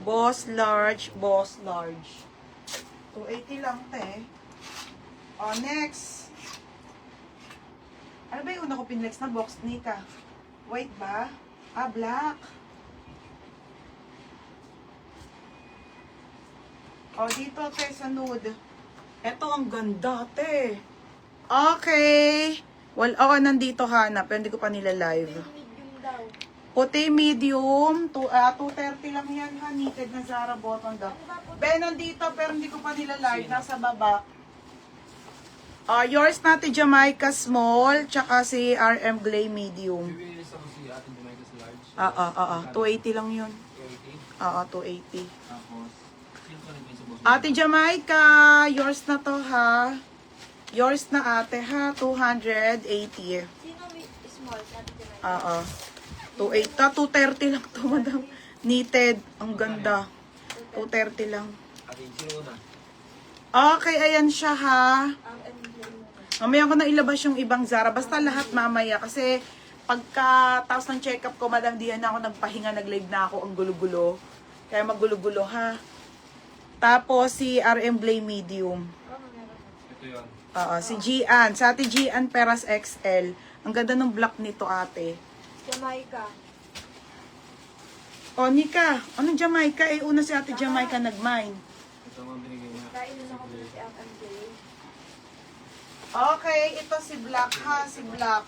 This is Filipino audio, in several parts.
Boss large, boss large. 280 lang, te. O, next. Ano ba yung una ko pinlex na box, Nika? White ba? Ah, black. O, dito, te, sa nude. Eto, ang ganda, te. Okay. Well, nandito hanap. Pero hindi ko pa nila live. Medium daw. Puti medium. 230 lang yan, ha. Knitted na Zara button daw. Ben, nandito, pero hindi ko pa nila live. Nasa baba. Yours natin Jamaica small, tsaka si RM Glay medium. Bibilis ako si Ate Jamaica's large. 280 lang yun. 280. 280. Tapos, sino pa rin sa boss? Ate Jamaica, yours na to, ha. Yours na, ate, ha. 280. Sino may small? Sabi ko na. 230 lang to, madam. Knitted. Ang ganda. 230 lang. Ate, sino una? Okay, ayan siya, ha. Emblem. Mamaya ko na ilabas yung ibang Zara. Basta lahat mamaya. Kasi pagka tapos ng check-up ko, madam, diyan na ako nagpahinga, nag-live na ako. Ang gulo-gulo. Kaya magulo-gulo, ha. Tapos si RM Blay medium. Ito yun. Si Gian. Sa ate Gian Peras XL. Ang ganda ng block nito, ate. Jamaica. O, Nika. Anong Jamaica? Una si ate Jamaica nag-mine. Ito ang binigay niya. Kainan ako muna si FMJ. Okay, ito si Black, ha. Si Black.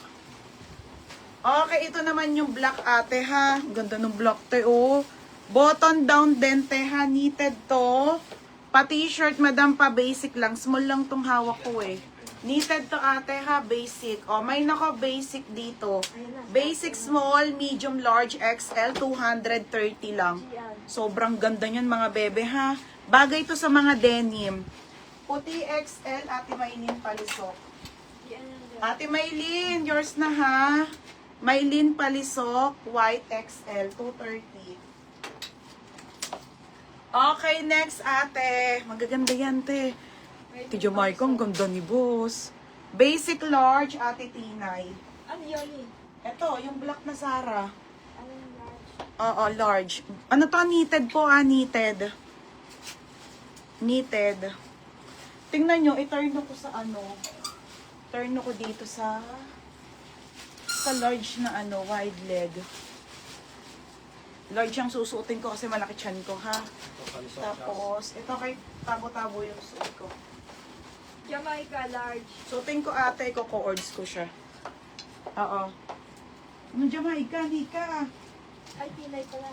Okay, ito naman yung black, ate, ha. Ang ganda ng black, te, oh. Button down din, te, ha. Knitted to. Pa-t-shirt, madam, pa basic lang. Small lang tong hawak ko, eh. Knitted to, ate, ha. Basic. O, may nako basic dito. Basic small, medium, large, XL, 230 lang. Sobrang ganda niyan, mga bebe, ha. Bagay to sa mga denim. Puti XL, ate Maylin Palisok. Ate Maylin, yours na, ha. Maylin Palisok, white XL, 230. Okay, next, ate. Magaganda yan, te. Ate Jamaica, ang ganda ni boss. Basic large, ate Tinay. Ano yun eh? Ito, yung black na Zara. Ano yung large? Oo, large. Ano to? Knitted po, knitted. Knitted. Tingnan nyo, i-turn ko sa ano. Turn ko dito sa large na wide leg. Large ang susuotin ko kasi malaki tiyan ko, ha. Tapos, ito kay tabo-tabo yung suot ko. Jamaica large. Suotin ko, ate, ko-cords ko siya. Oo. Ano Jamaica, Nika? Ay, Pinay pala.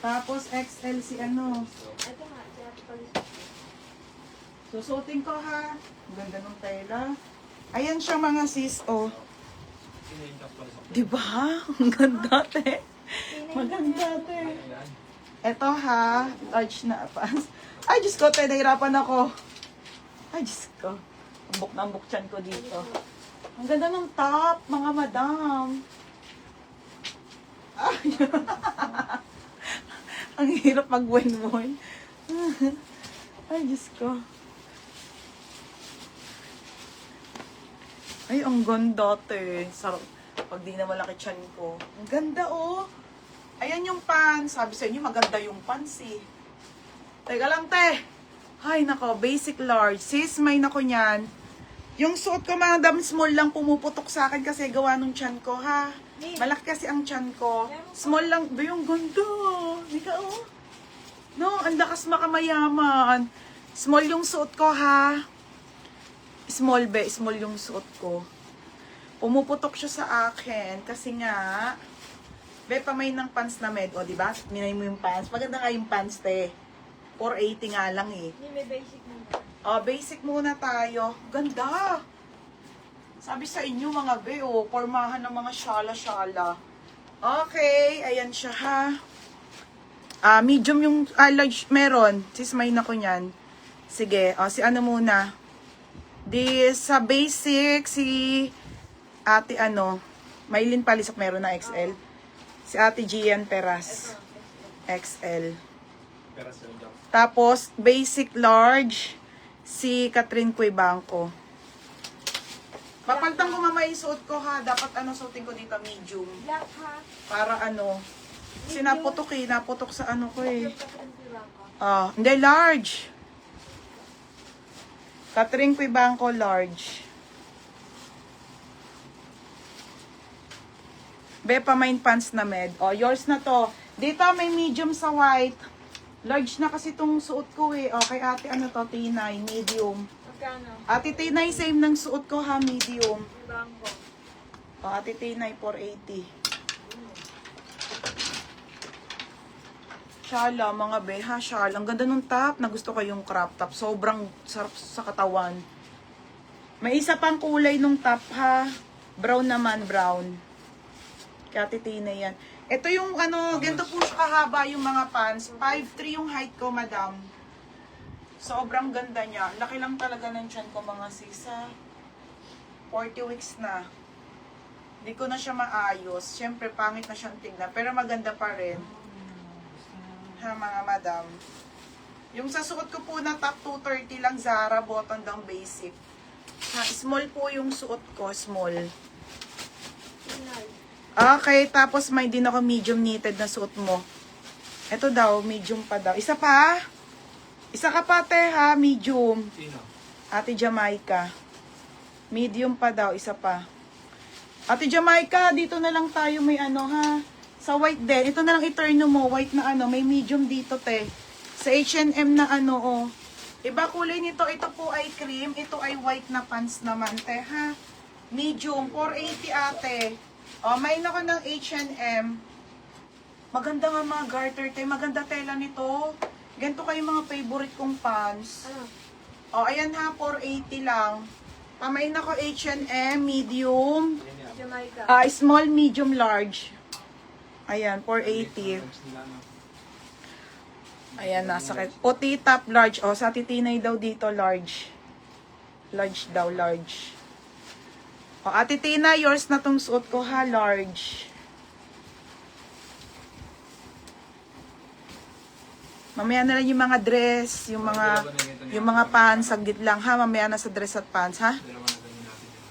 Tapos, XL si ano. Ito nga, si Ate Palisok. Susuotin ko, ha. Ang ganda ng tela. Ayan siya, mga sis, oh. Sino yung top pala sa Diba? Ang ganda, te. Maganda, te. Eto, ha. Large na pants. Ay, Diyos ko, te. Nahirapan ako. Ay, Diyos ko. Ambok na ambok tiyan ko dito. Ang ganda ng top, mga madam. Ay. Ang hirap mag-win-win. Ay, Diyos ko. Ay, ang ganda, te. Sarap. Pag di na malaki tiyan ko. Ang ganda, oh. Ayan yung pants. Sabi sa inyo, maganda yung pants, eh. Teka lang, te. Ay, nako. Basic large. Sis, may nako niyan. Yung suot ko, mga dam small lang pumuputok sa akin kasi gawa nung tiyan ko, ha. Malaki kasi ang tiyan ko. Small lang. Ba yung ganda. Hindi ka, oh. No, ang lakas makamayaman. Small yung suot ko, ha. Small, be. Small yung suot ko. Pumuputok siya sa akin kasi nga, be, pamay ng pants na med. O, diba? Minay mo yung pants. Maganda nga yung pants, te. 480 nga lang, eh. Hindi, may basic muna. Basic muna tayo. Ganda! Sabi sa inyo, mga be, oh, pormahan ng mga shala-shala. Okay, ayan siya, ha. Medium yung, large, meron. Sis, may na ko yan. Sige, si ano muna. Sa basic, si ate Maylin Palisok meron na XL. Si ate Gian Peras. XL. Peras yung top. Tapos, basic large, si Catherine Cuebanco. Papalitan ko mamaya yung suot ko ha. Dapat suotin ko dito medium. Black ha? Para kasi naputok naputok sa ko eh. Yung Catherine Blanco. Hindi, large. Catherine Cuibanco, large. Bepa main pants na med. Yours na to. Dito may medium sa white. Large na kasi itong suot ko eh. Kay ate to, Tinay, medium. Magkano? Ate Tinay, same ng suot ko ha, medium. Blanco. Ate Tinay, 480. Shala, mga beha, shala. Ang ganda nung top. Nagusto ko yung crop top. Sobrang sarap sa katawan. May isa pang kulay nung top ha. Brown naman, brown. Kaya titina yan. Ito yung ganito po siya kahaba yung mga pants. 5'3" yung height ko, madam. Sobrang ganda niya. Laki lang talaga ng tiyan ko, mga sisa. 40 weeks na. Hindi ko na siya maayos. Siyempre, pangit na siyang tignan. Pero maganda pa rin. Ha, mga madam. Yung sa suot ko po na top 230 lang, Zara, button down basic. Ha, small po yung suot ko, small. Pinay. Okay, tapos may din ako medium knitted na suot mo. Ito daw, medium pa daw. Isa pa? Isa ka pa, te, ha? Medium. Sino? Ate Jamaica. Medium pa daw, isa pa. Ate Jamaica, dito na lang tayo may ha? Sa white din. Ito na lang i-turn mo. White na may medium dito, te. Sa H&M na Iba kulay nito. Ito po ay cream. Ito ay white na pants naman, te, ha? Medium. 480, ate. May ako ng H&M. Maganda nga mga garter, te. Maganda tela nito. Ganito kayo mga favorite kong pants. Ano? Ayan ha, 480 lang. Pamain ako H&M, medium. Jamaica. Small, medium, large. Ayan, 480. Ayan, nasa puti, top, large. Sa titinay daw dito, large. Large daw, large. Ate Tina, yours na tong suot ko ha, large. Mamaya na lang yung mga dress, yung mga pants, saglit lang ha. Mamaya na sa dress at pants ha.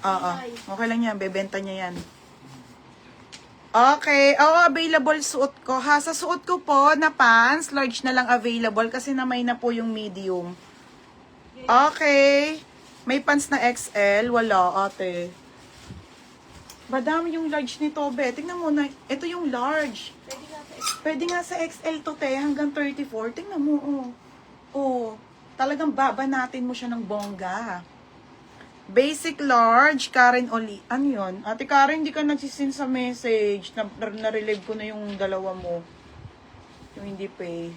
Oo, okay lang yan, bebenta niya yan. Okay, available suot ko ha. Sa suot ko po na pants, large na lang available kasi namay na po yung medium. Okay. May pants na XL, wala ate. Madami yung large nito, be. Tingnan mo na, ito yung large. Pwede nga sa XL to, te, hanggang 34. Tingnan mo, talagang babanatin mo siya ng bongga. Basic large, Karen Oli. Ano yun? Ate Karen, hindi ka nagsisin sa message. Na-relieve ko na yung dalawa mo. Yung hindi pay.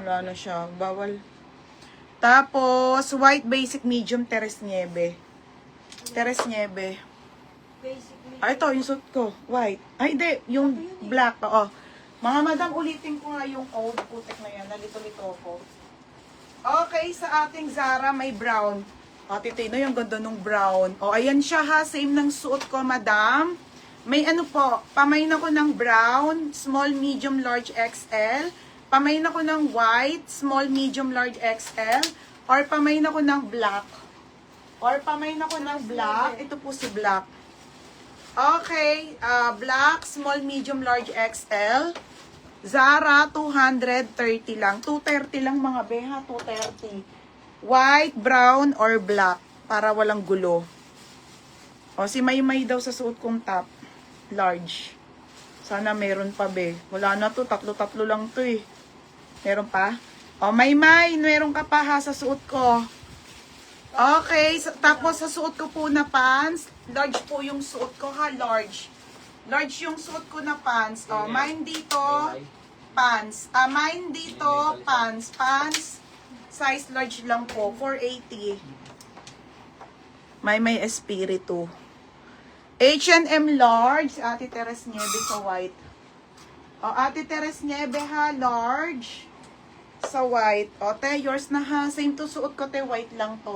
Wala na siya. Bawal. Tapos, white basic medium Teres Nieve. Teres Nieve. Basic me. Ito, yung suit ko. White. Ay, hindi. Yung black. Mga madam, ulitin ko nga yung old putek na yan. Nalito-lito ko. Okay, sa ating Zara, may brown. Ate Tina, yung ganda nung brown. Ayan siya ha. Same ng suot ko, madam. May po. Pamain ako ng brown, small, medium, large, XL. Pamain ako ng white, small, medium, large, XL. Or pamain ako ng black. Ito po si black. Okay, black, small, medium, large, XL. Zara, 230 lang. 230 lang mga beha, 230. White, brown, or black. Para walang gulo. Si Maymay daw sa suot kong top. Large. Sana meron pa, be. Wala na to, tatlo-tatlo lang to eh. Meron pa? Maymay, meron ka pa ha sa suot ko. Okay, tapos sa suot ko po na pants, large po yung suot ko ha, large. Large yung suot ko na pants. Mine dito, pants. Mine dito, pants. Pants, size large lang po, 480. May Espiritu. H&M large, Ate Teres Nieve sa white. Ate Teres Nieve ha, large. Sa white. Te, yours na ha. Same to suot ko, te, white lang to.